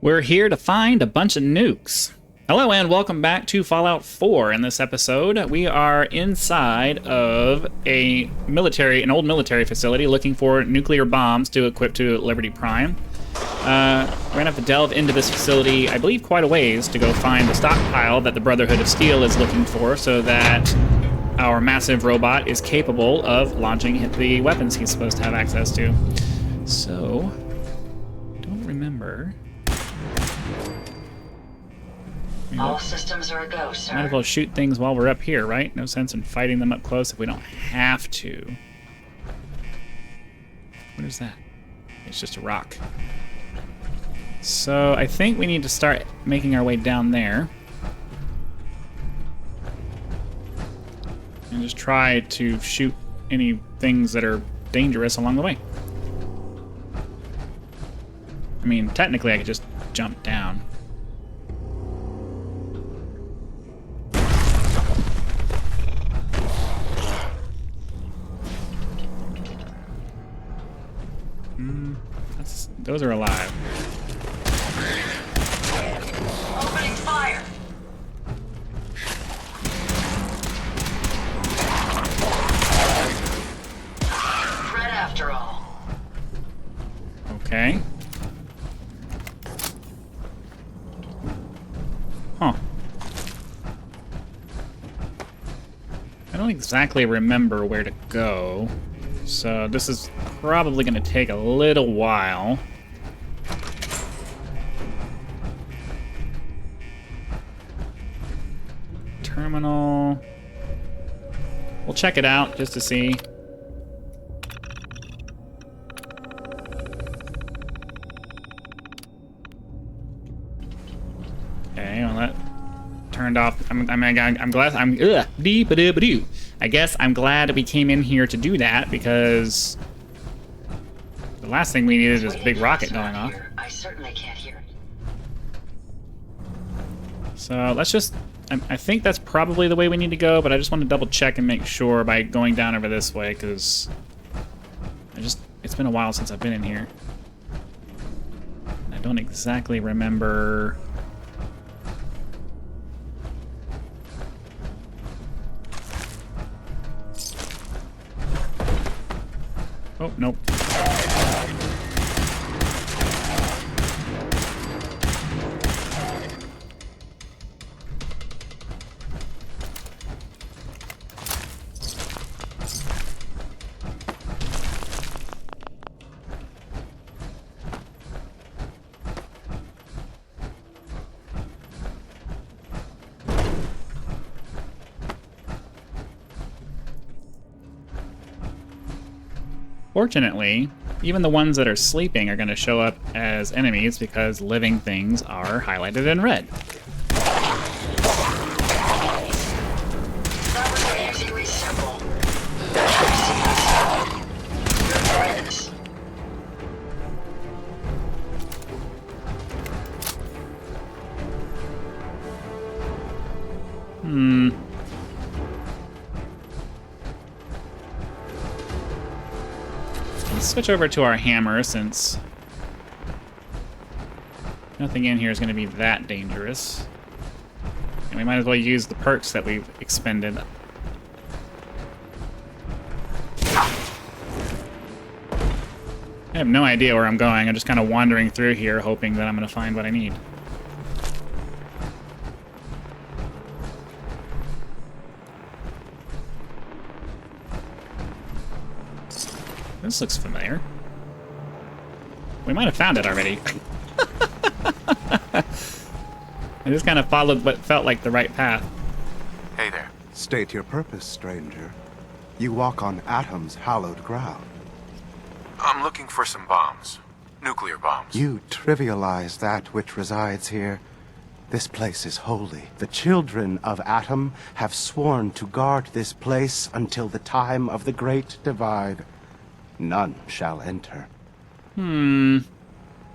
We're here to find a bunch of nukes. Hello and welcome back to Fallout 4. In this episode, we are inside of an old military facility looking for nuclear bombs to equip to Liberty Prime. We're gonna have to delve into this facility, I believe, quite a ways to go find the stockpile that the Brotherhood of Steel is looking for so that our massive robot is capable of launching the weapons he's supposed to have access to. So, don't remember. All systems are a go, sir. Might as well shoot things while we're up here, right? No sense in fighting them up close if we don't have to. What is that? It's just a rock. So I think we need to start making our way down there. And just try to shoot any things that are dangerous along the way. I mean, technically I could just jump down. Those are alive. Opening fire. Threat after all. Okay. Huh. I don't exactly remember where to go, so this is probably going to take a little while. Terminal. We'll check it out just to see. Okay, well that turned off. I'm glad. I guess I'm glad we came in here to do that because the last thing we needed is a big rocket going off. I certainly can't hear it. So let's just. I think that's probably the way we need to go, but I just want to double check and make sure by going down over this way, because it's been a while since I've been in here. I don't exactly remember. Oh, nope. Fortunately, even the ones that are sleeping are going to show up as enemies because living things are highlighted in red. That was amazingly simple. Good friends. Let's switch over to our hammer since nothing in here is going to be that dangerous. And we might as well use the perks that we've expended. I have no idea where I'm going. I'm just kind of wandering through here hoping that I'm going to find what I need. This looks familiar. We might have found it already. I just kind of followed what felt like the right path. Hey there. State your purpose, stranger. You walk on Atom's hallowed ground. I'm looking for some bombs. Nuclear bombs. You trivialize that which resides here. This place is holy. The children of Atom have sworn to guard this place until the time of the Great Divide. None shall enter.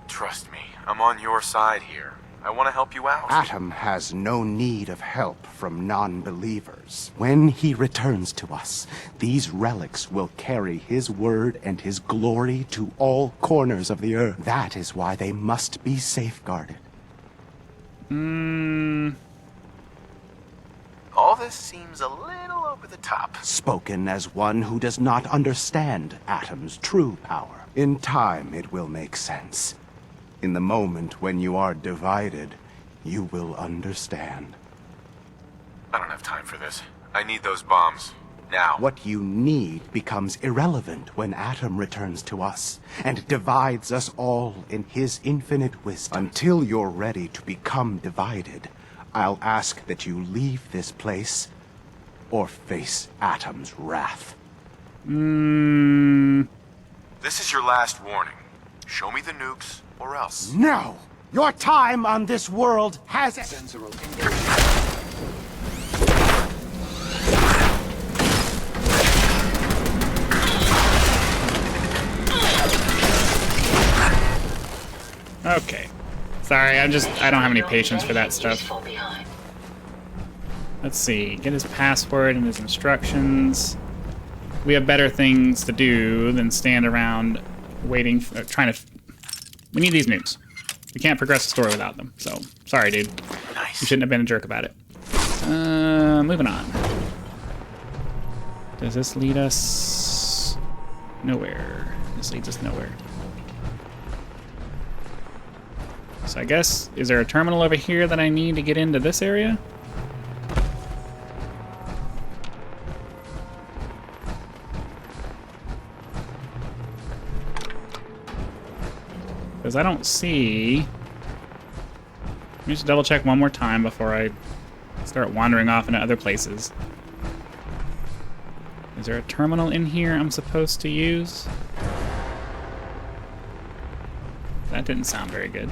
Trust me, I'm on your side here. I want to help you out. Atom has no need of help from non-believers. When he returns to us, these relics will carry his word and his glory to all corners of the earth. That is why they must be safeguarded. All this seems a little over the top. Spoken as one who does not understand Atom's true power. In time, it will make sense. In the moment when you are divided, you will understand. I don't have time for this. I need those bombs. Now. What you need becomes irrelevant when Atom returns to us and divides us all in his infinite wisdom. Until you're ready to become divided, I'll ask that you leave this place or face Atom's wrath. This is your last warning. Show me the nukes, or else. No! Your time on this world has... Okay. Sorry, I don't have any patience for that Nothing stuff. useful behind. Let's see. Get his password and his instructions. We have better things to do than stand around waiting, trying to... We need these nukes. We can't progress the story without them. So, sorry, dude. Nice. You shouldn't have been a jerk about it. Moving on. Does this lead us... nowhere? This leads us nowhere. So I guess, is there a terminal over here that I need to get into this area? Because I don't see... Let me just double check one more time before I start wandering off into other places. Is there a terminal in here I'm supposed to use? That didn't sound very good.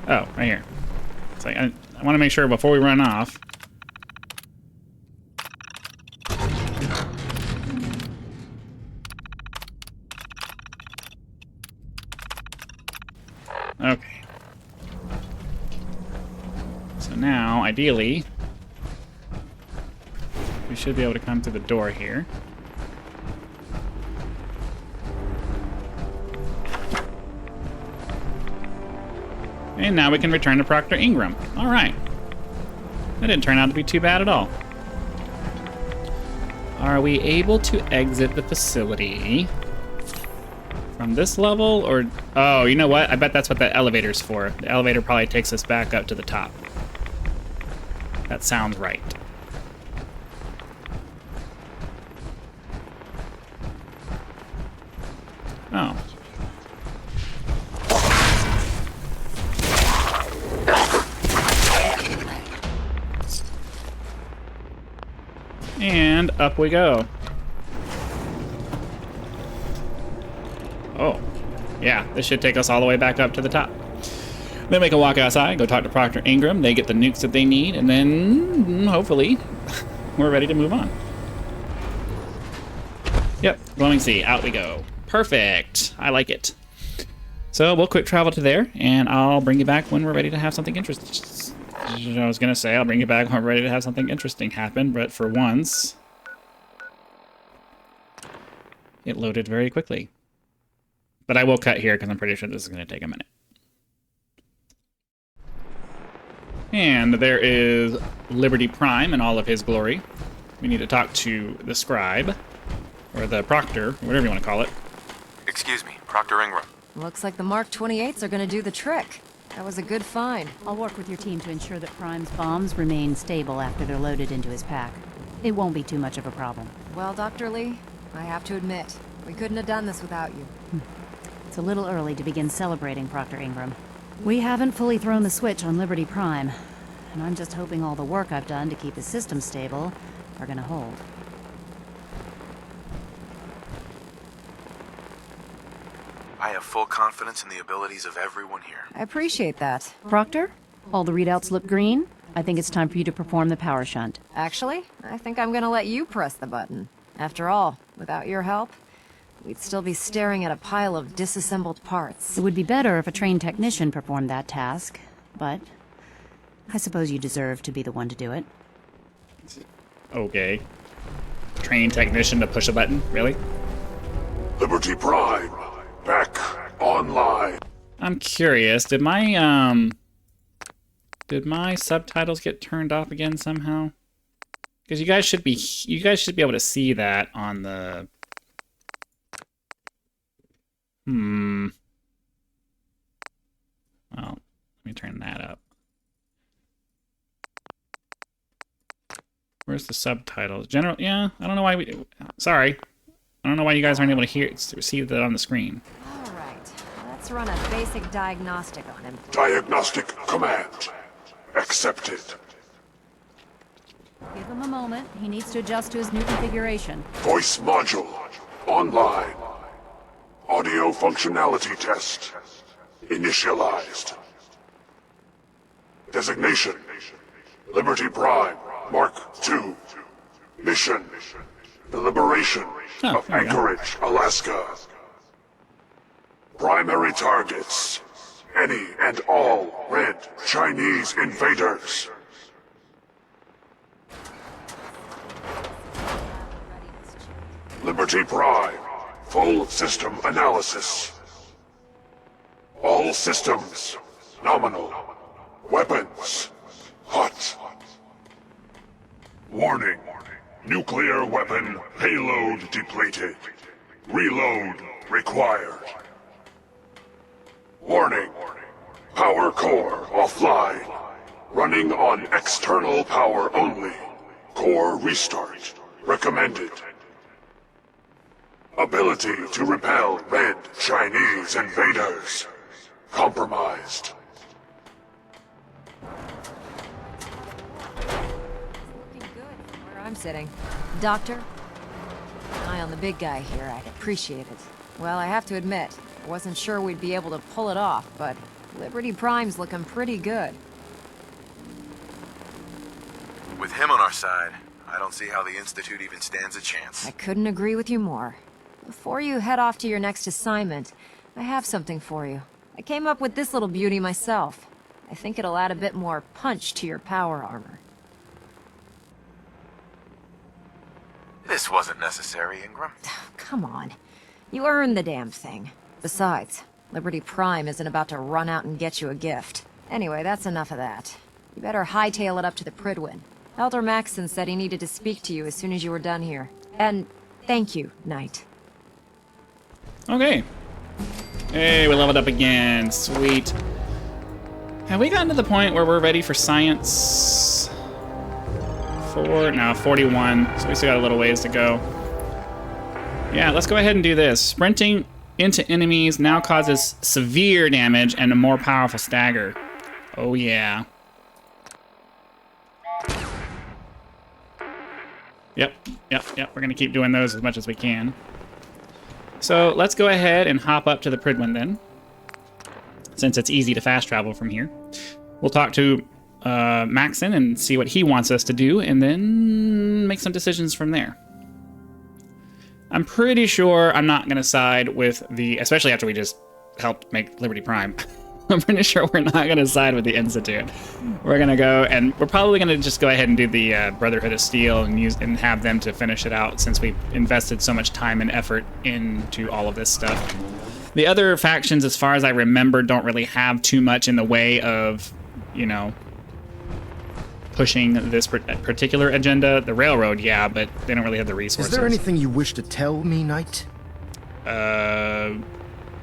Oh, right here. It's like, I want to make sure before we run off. Okay. So now, ideally, we should be able to come through the door here. And now we can return to Proctor Ingram. All right. That didn't turn out to be too bad at all. Are we able to exit the facility from this level, or... Oh, you know what? I bet that's what the elevator's for. The elevator probably takes us back up to the top. That sounds right. Oh. And up we go. Oh. Yeah, this should take us all the way back up to the top. Then we can walk outside, go talk to Proctor Ingram. They get the nukes that they need, and then hopefully we're ready to move on. Yep, glowing sea. Out we go. Perfect. I like it. So we'll quick travel to there, and I'll bring you back when we're ready to have something interesting. I was gonna say I'll bring you back when we're ready to have something interesting happen, but for once, it loaded very quickly. But I will cut here because I'm pretty sure this is gonna take a minute. And there is Liberty Prime in all of his glory. We need to talk to the scribe, or the proctor, whatever you want to call it. Excuse me, Proctor Ingram. Looks like the Mark 28s are gonna do the trick. That was a good find. I'll work with your team to ensure that Prime's bombs remain stable after they're loaded into his pack. It won't be too much of a problem. Well, Dr. Lee, I have to admit, we couldn't have done this without you. It's a little early to begin celebrating, Proctor Ingram. We haven't fully thrown the switch on Liberty Prime, and I'm just hoping all the work I've done to keep his system stable are gonna hold. I have full confidence in the abilities of everyone here. I appreciate that. Proctor, all the readouts look green. I think it's time for you to perform the power shunt. Actually, I think I'm gonna let you press the button. After all, without your help, we'd still be staring at a pile of disassembled parts. It would be better if a trained technician performed that task, but I suppose you deserve to be the one to do it. Okay. Trained technician to push a button? Really? Liberty Prime, back online. I'm curious, did my subtitles get turned off again somehow? Because you guys should be able to see that on the Well, let me turn that up. Where's the subtitles? General, yeah, I don't know why sorry. I don't know why you guys aren't able to see that on the screen. All right, let's run a basic diagnostic on him. Diagnostic command accepted. Give him a moment. He needs to adjust to his new configuration. Voice module online. Audio functionality test initialized. Designation Liberty Prime Mark II. Mission the liberation of there we go. Anchorage, Alaska. Primary targets any and all red Chinese invaders. Liberty Prime, full system analysis. All systems, nominal. Weapons, hot. Warning, nuclear weapon payload depleted. Reload required. Warning, power core offline. Running on external power only. Core restart recommended. Ability to repel red Chinese invaders compromised. Looking good from where I'm sitting. Doctor? An eye on the big guy here, I'd appreciate it. Well, I have to admit, I wasn't sure we'd be able to pull it off, but Liberty Prime's looking pretty good. With him on our side, I don't see how the Institute even stands a chance. I couldn't agree with you more. Before you head off to your next assignment, I have something for you. I came up with this little beauty myself. I think it'll add a bit more punch to your power armor. This wasn't necessary, Ingram. Come on. You earned the damn thing. Besides, Liberty Prime isn't about to run out and get you a gift. Anyway, that's enough of that. You better hightail it up to the Pridwin. Elder Maxson said he needed to speak to you as soon as you were done here. And thank you, Knight. Okay. Hey, we leveled up again. Sweet. Have we gotten to the point where we're ready for science? 41. So we still got a little ways to go. Yeah, let's go ahead and do this. Sprinting into enemies now causes severe damage and a more powerful stagger. Oh yeah. Yep. We're gonna keep doing those as much as we can. So let's go ahead and hop up to the Pridwin then, since it's easy to fast travel from here. We'll talk to Maxson and see what he wants us to do, and then make some decisions from there. I'm pretty sure I'm not going to side with the, especially after we just helped make Liberty Prime. I'm pretty sure we're not going to side with the Institute. We're going to go, and we're probably going to just go ahead and do the Brotherhood of Steel and have them to finish it out, since we've invested so much time and effort into all of this stuff. The other factions, as far as I remember, don't really have too much in the way of, you know, pushing this particular agenda. The Railroad, yeah, but they don't really have the resources. Is there anything you wish to tell me, Knight?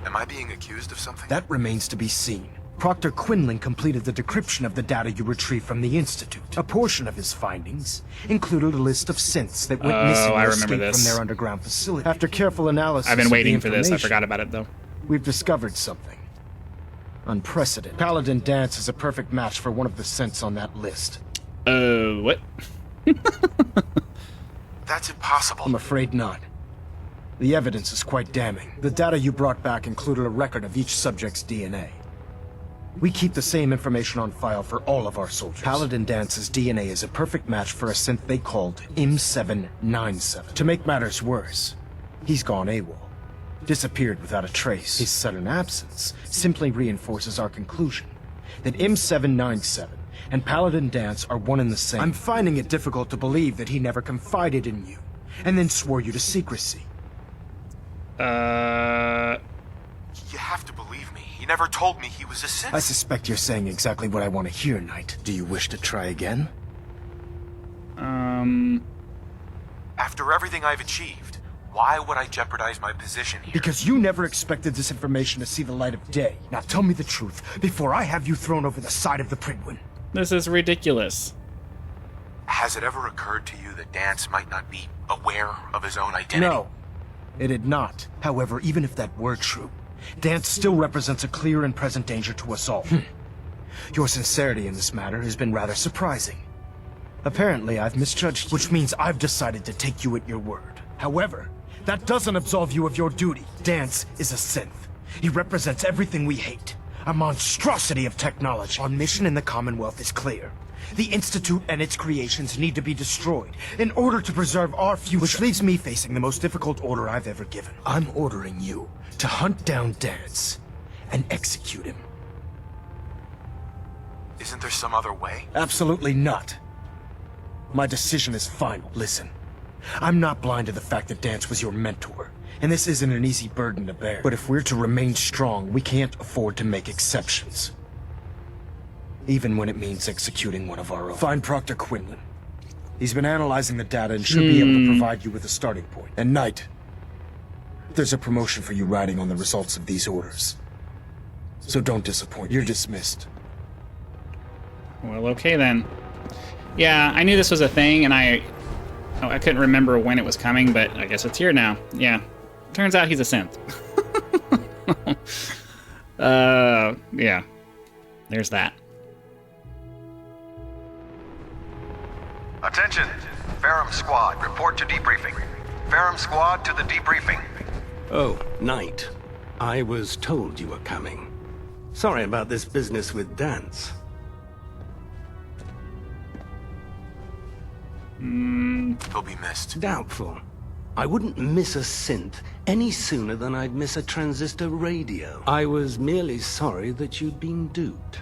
Am I being accused of something? That remains to be seen. Proctor Quinlan completed the decryption of the data you retrieved from the Institute. A portion of his findings included a list of synths that went missing or escaped from their underground facility. After careful analysis I've been of waiting the for this. I information, forgot about it, though. we've discovered something. Unprecedented. Paladin Dance is a perfect match for one of the synths on that list. What? That's impossible. I'm afraid not. The evidence is quite damning. The data you brought back included a record of each subject's DNA. We keep the same information on file for all of our soldiers. Paladin Dance's DNA is a perfect match for a synth they called M797. To make matters worse, he's gone AWOL. disappeared without a trace. His sudden absence simply reinforces our conclusion that M797 and Paladin Danse are one and the same. I'm finding it difficult to believe that he never confided in you, and then swore you to secrecy. You have to believe me. He never told me he was a synth. I suspect you're saying exactly what I want to hear, Knight. Do you wish to try again? After everything I've achieved, why would I jeopardize my position here? Because you never expected this information to see the light of day. Now tell me the truth, before I have you thrown over the side of the Pridwin. This is ridiculous. Has it ever occurred to you that Danse might not be aware of his own identity? No, it had not. However, even if that were true, Danse still represents a clear and present danger to us all. Your sincerity in this matter has been rather surprising. Apparently, I've misjudged you, which means I've decided to take you at your word. However, that doesn't absolve you of your duty. Danse is a synth. He represents everything we hate. A monstrosity of technology. Our mission in the Commonwealth is clear. The Institute and its creations need to be destroyed in order to preserve our future. Which leaves me facing the most difficult order I've ever given. I'm ordering you to hunt down Danse and execute him. Isn't there some other way? Absolutely not. My decision is final. Listen, I'm not blind to the fact that Danse was your mentor, and this isn't an easy burden to bear. But if we're to remain strong, we can't afford to make exceptions. Even when it means executing one of our own. Find Proctor Quinlan. He's been analyzing the data and should be able to provide you with a starting point. And Knight, there's a promotion for you riding on the results of these orders. So don't disappoint. You're dismissed. Well, okay then. Yeah, I knew this was a thing, and I couldn't remember when it was coming, but I guess it's here now. Yeah. Turns out he's a synth. Yeah. There's that. Attention! Ferrum Squad, report to debriefing. Ferrum Squad to the debriefing. Oh, Knight. I was told you were coming. Sorry about this business with Danse. He'll be missed. Doubtful. I wouldn't miss a synth any sooner than I'd miss a transistor radio. I was merely sorry that you'd been duped.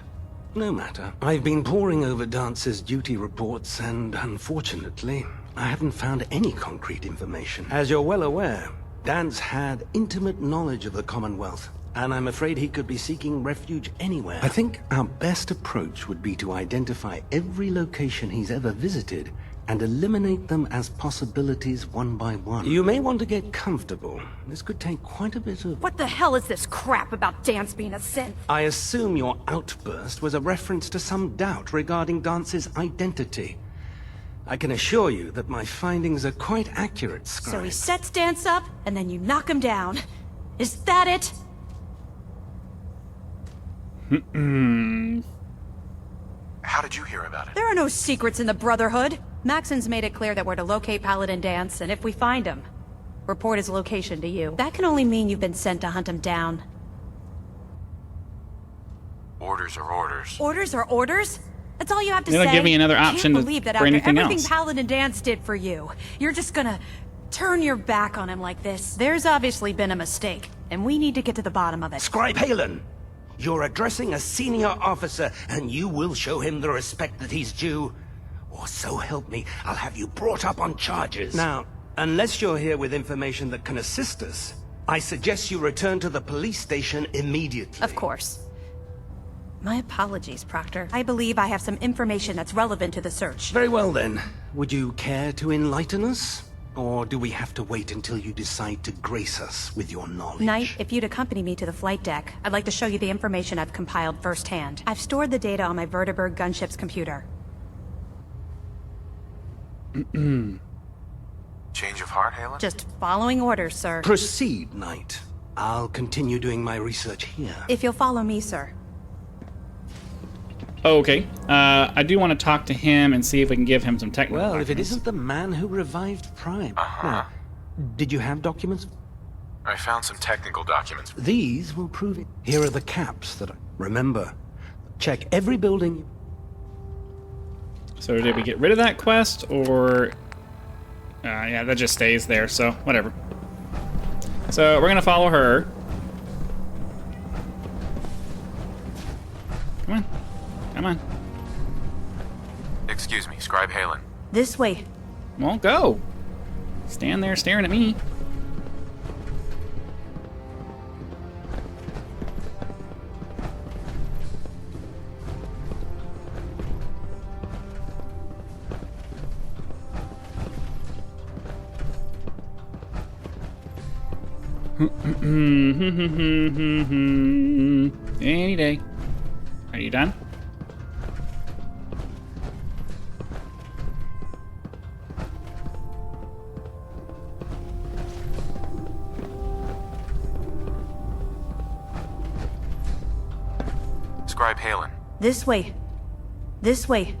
No matter. I've been poring over Dance's duty reports, and unfortunately, I haven't found any concrete information. As you're well aware, Danse had intimate knowledge of the Commonwealth, and I'm afraid he could be seeking refuge anywhere. I think our best approach would be to identify every location he's ever visited and eliminate them as possibilities one by one. You may want to get comfortable. This could take quite a bit of... What the hell is this crap about Danse being a synth? I assume your outburst was a reference to some doubt regarding Dance's identity. I can assure you that my findings are quite accurate, Scribe. So he sets Danse up, and then you knock him down. Is that it? How did you hear about it? There are no secrets in the Brotherhood. Maxon's made it clear that we're to locate Paladin Danse, and if we find him, report his location to you. That can only mean you've been sent to hunt him down. Orders are orders. Orders are orders? That's all you have to They say? don't give me another option Can't believe that for after anything everything else. Paladin Danse did for you, you're just gonna turn your back on him like this. There's obviously been a mistake, and we need to get to the bottom of it. Scribe Halen, you're addressing a senior officer, and you will show him the respect that he's due. Or so help me, I'll have you brought up on charges. Now, unless you're here with information that can assist us, I suggest you return to the police station immediately. Of course. My apologies, Proctor. I believe I have some information that's relevant to the search. Very well then. Would you care to enlighten us? Or do we have to wait until you decide to grace us with your knowledge? Knight, if you'd accompany me to the flight deck, I'd like to show you the information I've compiled firsthand. I've stored the data on my Vertibird gunship's computer. Change of heart, Halen? Just following orders, sir. Proceed, Knight. I'll continue doing my research here. If you'll follow me, sir. Okay. I do want to talk to him and see if we can give him some technical Well, if it documents. isn't the man who revived Prime. Now, did you have documents? I found some technical documents. These will prove it. Here are the caps that I... Remember, check every building... So did we get rid of that quest, or... yeah, that just stays there, so whatever. So we're gonna follow her. Come on. Come on. Excuse me, Scribe Halen. This way. Well, go. Stand there staring at me. Any day. Are you done? Scribe Halen. This way. This way.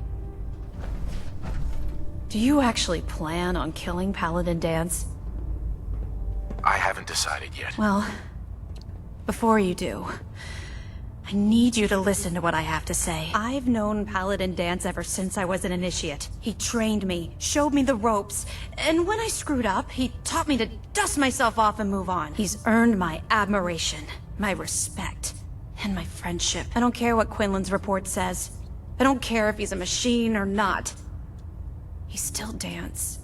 Do you actually plan on killing Paladin Dance? I haven't decided yet. Well, before you do, I need you to listen to what I have to say. I've known Paladin Dance ever since I was an initiate. He trained me, showed me the ropes, and when I screwed up, he taught me to dust myself off and move on. He's earned my admiration, my respect, and my friendship. I don't care what Quinlan's report says. I don't care if he's a machine or not. He's still Dance.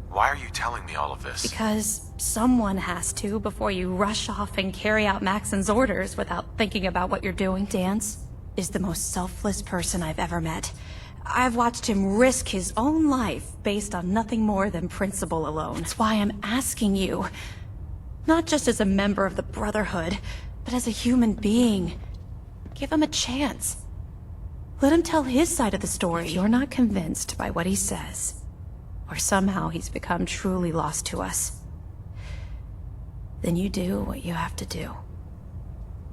Why are you telling me all of this? Because someone has to before you rush off and carry out Maxon's orders without thinking about what you're doing. Dance is the most selfless person I've ever met. I've watched him risk his own life based on nothing more than principle alone. That's why I'm asking you, not just as a member of the Brotherhood, but as a human being. Give him a chance. Let him tell his side of the story. If you're not convinced by what he says, or somehow he's become truly lost to us, then you do what you have to do.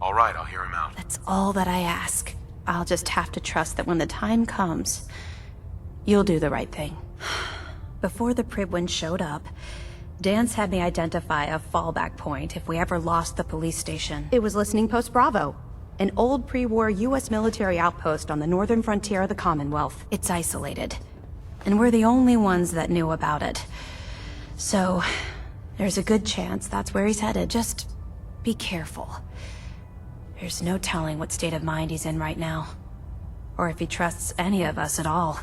All right, I'll hear him out. That's all that I ask. I'll just have to trust that when the time comes, you'll do the right thing. Before the Pribwin showed up, Dance had me identify a fallback point if we ever lost the police station. It was Listening Post Bravo, an old pre-war U.S. military outpost on the northern frontier of the Commonwealth. It's isolated, and we're the only ones that knew about it. So, there's a good chance that's where he's headed. Just be careful. There's no telling what state of mind he's in right now, or if he trusts any of us at all.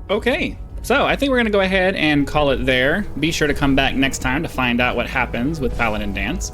Okay, so I think we're gonna go ahead and call it there. Be sure to come back next time to find out what happens with Paladin Dance.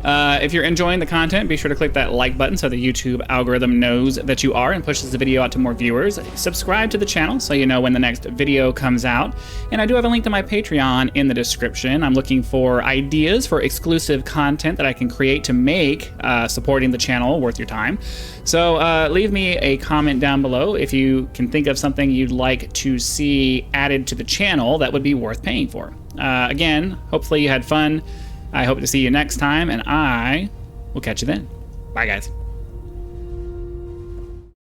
If you're enjoying the content, be sure to click that like button so the YouTube algorithm knows that you are and pushes the video out to more viewers. Subscribe to the channel so you know when the next video comes out. And I do have a link to my Patreon in the description. I'm looking for ideas for exclusive content that I can create to make supporting the channel worth your time. So leave me a comment down below if you can think of something you'd like to see added to the channel that would be worth paying for. Again, hopefully you had fun. I hope to see you next time, and I will catch you then. Bye, guys.